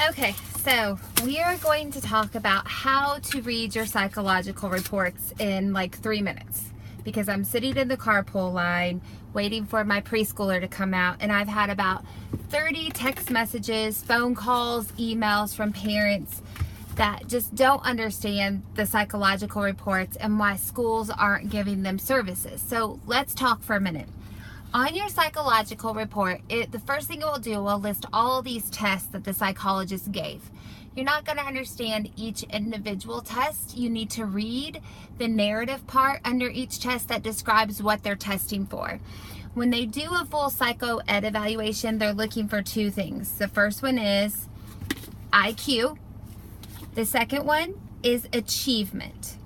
Okay, so we are going to talk about how to read your psychological reports in like 3 minutes, because I'm sitting in the carpool line waiting for my preschooler to come out, and I've had about 30 text messages, phone calls, emails from parents that just don't understand the psychological reports and why schools aren't giving them services. So let's talk for a minute. On your psychological report, the first thing it will do, will list all these tests that the psychologist gave. You're not going to understand each individual test. You need to read the narrative part under each test that describes what they're testing for. When they do a full psycho ed evaluation, they're looking for two things. The first one is IQ. The second one is achievement.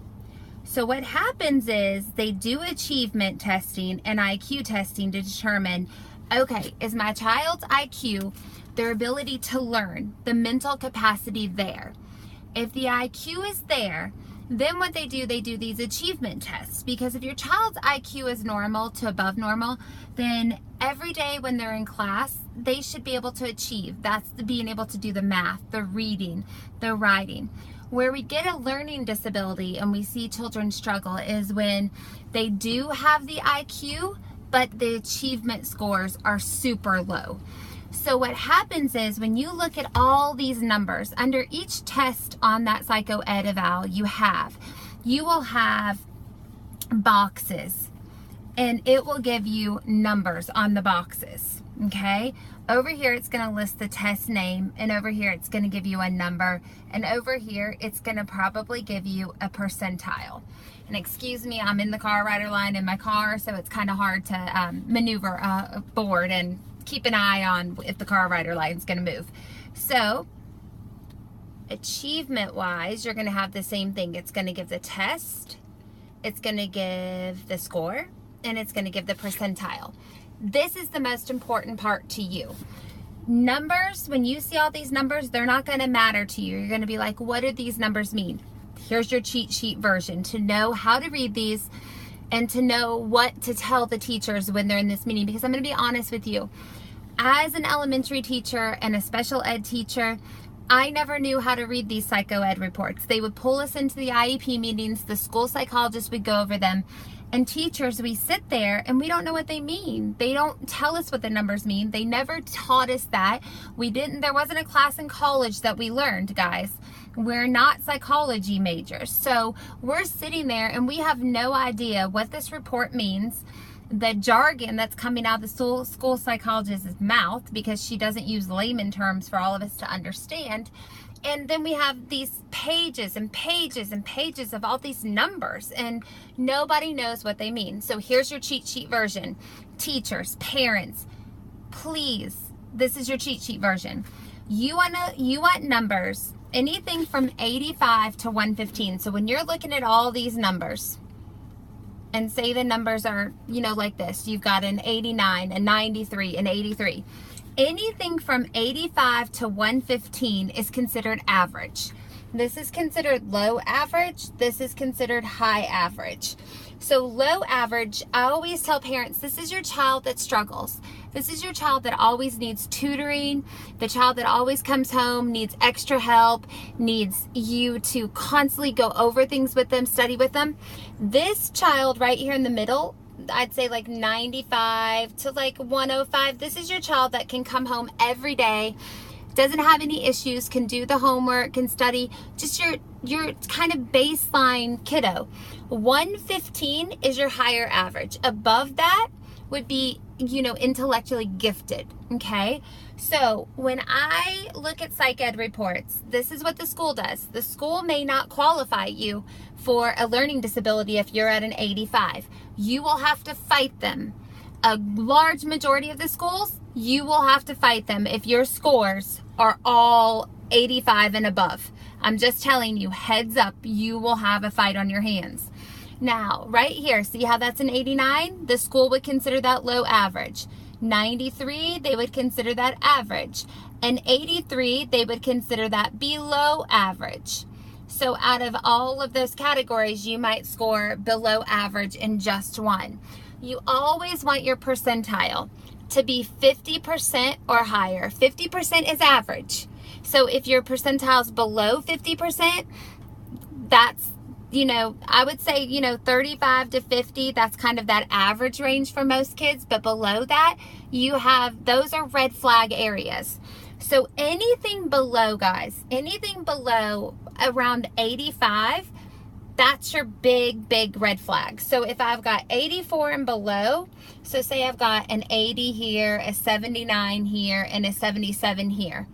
So what happens is they do achievement testing and IQ testing to determine, okay, is my child's IQ, their ability to learn, the mental capacity there? If the IQ is there, then what they do these achievement tests, because if your child's IQ is normal to above normal, then every day when they're in class, they should be able to achieve. That's being able to do the math, the reading, the writing. Where we get a learning disability and we see children struggle is when they do have the IQ, but the achievement scores are super low. So what happens is when you look at all these numbers, under each test on that psycho ed eval you will have boxes, and it will give you numbers on the boxes, okay? Over here, it's going to list the test name, and over here, it's going to give you a number, and over here, it's going to probably give you a percentile. And excuse me, I'm in the car rider line in my car, so it's kind of hard to maneuver a board and keep an eye on if the car rider line is going to move. So, achievement-wise, you're going to have the same thing. It's going to give the test, it's going to give the score, and it's going to give the percentile. This is the most important part to you. Numbers, when you see all these numbers, they're not going to matter to you. You're going to be like, what do these numbers mean? Here's your cheat sheet version to know how to read these and to know what to tell the teachers when they're in this meeting. Because I'm going to be honest with you, as an elementary teacher and a special ed teacher, I never knew how to read these psycho ed reports. They would pull us into the IEP meetings, the school psychologist would go over them, and teachers, we sit there and we don't know what they mean. They don't tell us what the numbers mean. They never taught us that. There wasn't a class in college that we learned, guys. We're not psychology majors. So we're sitting there and we have no idea what this report means. The jargon that's coming out of the school psychologist's mouth, because she doesn't use layman terms for all of us to understand. And then we have these pages and pages and pages of all these numbers, and nobody knows what they mean. So here's your cheat sheet version. Teachers, parents, please, this is your cheat sheet version. You want numbers, anything from 85 to 115. So when you're looking at all these numbers, and say the numbers are, like this. You've got an 89, a 93, an 83. Anything from 85 to 115 is considered average. This is considered low average. This is considered high average. So low average, I always tell parents, this is your child that struggles. This is your child that always needs tutoring, the child that always comes home, needs extra help, needs you to constantly go over things with them, study with them. This child right here in the middle, I'd say like 95 to like 105. This is your child that can come home every day, doesn't have any issues, can do the homework, can study, just your kind of baseline kiddo. 115 is your higher average. Above that would be, intellectually gifted, okay? So when I look at psych ed reports, this is what the school does. The school may not qualify you for a learning disability if you're at an 85. You will have to fight them. A large majority of the schools, you will have to fight them if your scores are all 85 and above. I'm just telling you, heads up, you will have a fight on your hands. Now, right here, see how that's an 89? The school would consider that low average. 93, they would consider that average. And 83, they would consider that below average. So out of all of those categories, you might score below average in just one. You always want your percentile to be 50% or higher. 50% is average. So if your percentile's below 50%, that's, you know, I would say, you know, 35 to 50, that's kind of that average range for most kids. But below that, you have, those are red flag areas. So anything below, guys, anything below around 85, that's your big red flag. So if I've got 84 and below, so say I've got an 80 here, a 79 here, and a 77 here.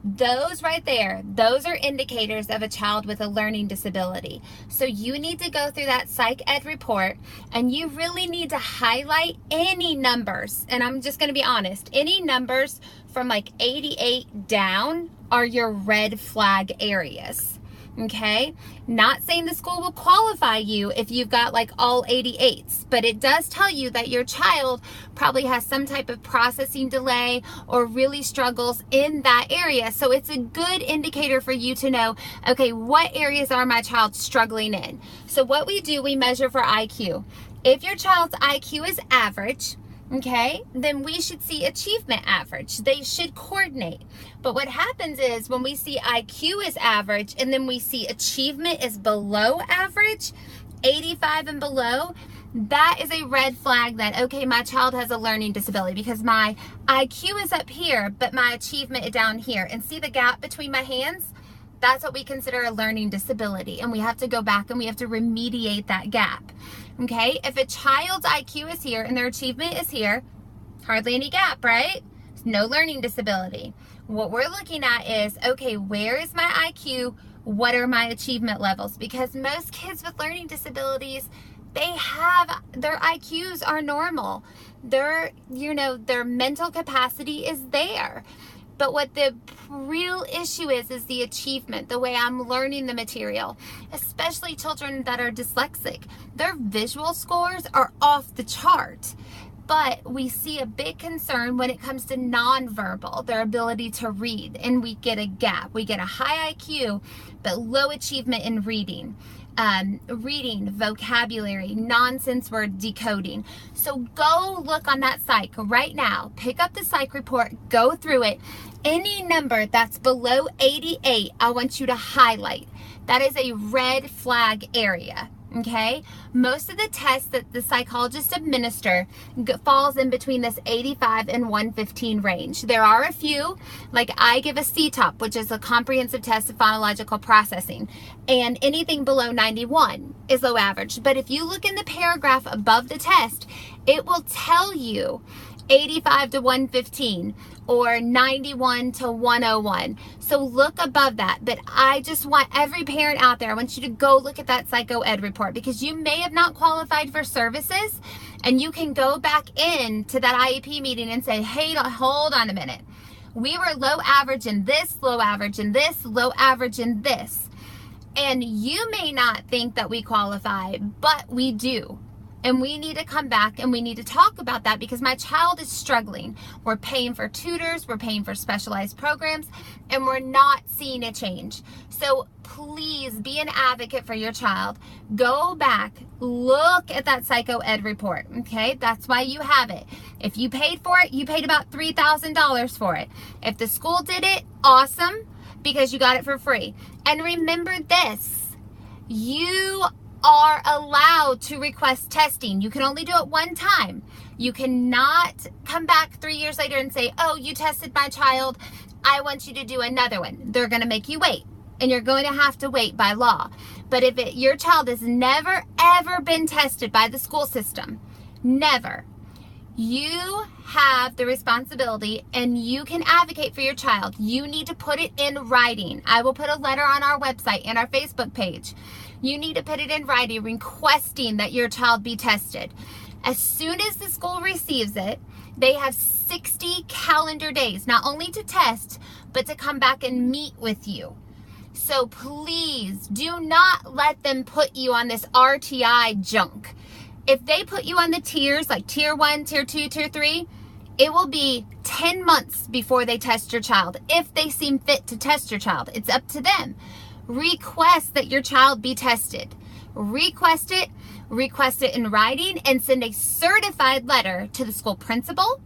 Those right there, those are indicators of a child with a learning disability. So you need to go through that psych ed report, and you really need to highlight any numbers. And I'm just going to be honest, any numbers from like 88 down are your red flag areas. Okay, not saying the school will qualify you if you've got like all 88s, but it does tell you that your child probably has some type of processing delay or really struggles in that area. So it's a good indicator for you to know, okay, what areas are my child struggling in? So what we do, we measure for IQ. If your child's IQ is average, okay, then we should see achievement average. They should coordinate. But what happens is when we see IQ is average and then we see achievement is below average, 85 and below, that is a red flag that, okay, my child has a learning disability because my IQ is up here, but my achievement is down here. And see the gap between my hands? That's what we consider a learning disability. And we have to go back and we have to remediate that gap. Okay, if a child's IQ is here and their achievement is here, hardly any gap, right? No learning disability. What we're looking at is, okay, where is my IQ? What are my achievement levels? Because most kids with learning disabilities, they have, their IQs are normal. Their, you know, their mental capacity is there. But what the real issue is the achievement, the way I'm learning the material, especially children that are dyslexic. Their visual scores are off the chart. But we see a big concern when it comes to nonverbal, their ability to read, and we get a gap. We get a high IQ, but low achievement in reading. Reading, vocabulary, nonsense word decoding. So go look on that psych right now. Pick up the psych report, go through it. Any number that's below 88, I want you to highlight. That is a red flag area. Okay, most of the tests that the psychologists administer falls in between this 85 and 115 range. There are a few, like I give a CTOP, which is a comprehensive test of phonological processing, and anything below 91 is low average. But if you look in the paragraph above the test, it will tell you 85 to 115 or 91 to 101. So look above that. But I just want every parent out there, I want you to go look at that psycho ed report, because you may have not qualified for services, and you can go back in to that IEP meeting and say, hey, hold on a minute. We were low average in this, low average in this, low average in this. And you may not think that we qualify, but we do. And we need to come back and we need to talk about that, because my child is struggling. We're paying for tutors, we're paying for specialized programs, and we're not seeing a change. So please be an advocate for your child. Go back, look at that psycho ed report, okay? That's why you have it. If you paid for it, you paid about $3,000 for it. If the school did it, awesome, because you got it for free. And remember this, you are allowed to request testing. You can only do it one time. You cannot come back 3 years later and say, oh, you tested my child, I want you to do another one. They're going to make you wait, and you're going to have to wait by law. But if your child has never, ever been tested by the school system, never, you have the responsibility, and you can advocate for your child. You need to put it in writing. I will put a letter on our website and our Facebook page. You need to put it in writing requesting that your child be tested. As soon as the school receives it, they have 60 calendar days, not only to test, but to come back and meet with you. So please do not let them put you on this RTI junk. If they put you on the tiers, like tier 1, tier 2, tier 3, it will be 10 months before they test your child, if they seem fit to test your child. It's up to them. Request that your child be tested. Request it in writing, and send a certified letter to the school principal,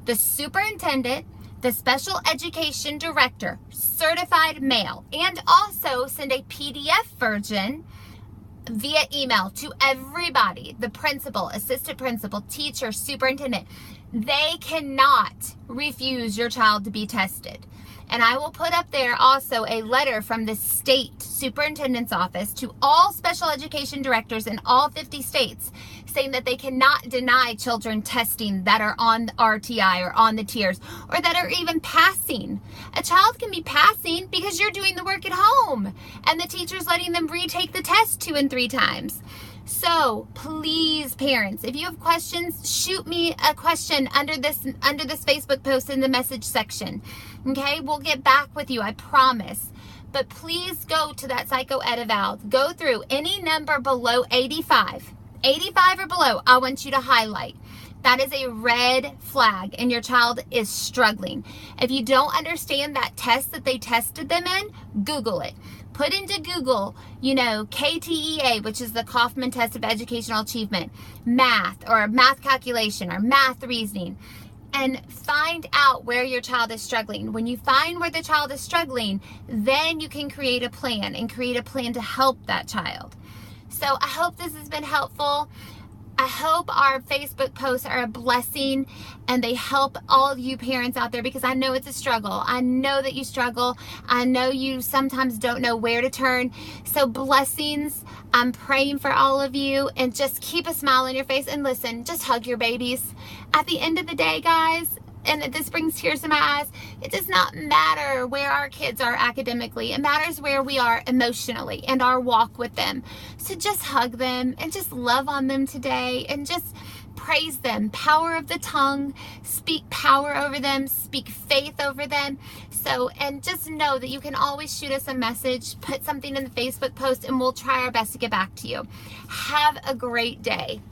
the superintendent, the special education director, certified mail, and also send a PDF version via email to everybody, the principal, assistant principal, teacher, superintendent. They cannot refuse your child to be tested. And I will put up there also a letter from the state superintendent's office to all special education directors in all 50 states saying that they cannot deny children testing that are on RTI or on the tiers or that are even passing. A child can be passing because you're doing the work at home and the teacher's letting them retake the test 2 and 3 times. So please, parents, if you have questions, shoot me a question under this Facebook post in the message section. Okay, we'll get back with you, I promise. But please go to that psycho ed eval. Go through any number below 85. 85 or below, I want you to highlight. That is a red flag and your child is struggling. If you don't understand that test that they tested them in, Google it. Put into Google, KTEA, which is the Kaufman Test of Educational Achievement, math or math calculation or math reasoning, and find out where your child is struggling. When you find where the child is struggling, then you can create a plan and create a plan to help that child. So I hope this has been helpful. I hope our Facebook posts are a blessing and they help all of you parents out there because I know it's a struggle. I know that you struggle. I know you sometimes don't know where to turn. So blessings. I'm praying for all of you and just keep a smile on your face and listen, just hug your babies. At the end of the day, guys, and this brings tears to my eyes, it does not matter where our kids are academically. It matters where we are emotionally and our walk with them. So just hug them and just love on them today and just praise them. Power of the tongue, speak power over them, speak faith over them. So, and just know that you can always shoot us a message, put something in the Facebook post, and we'll try our best to get back to you. Have a great day.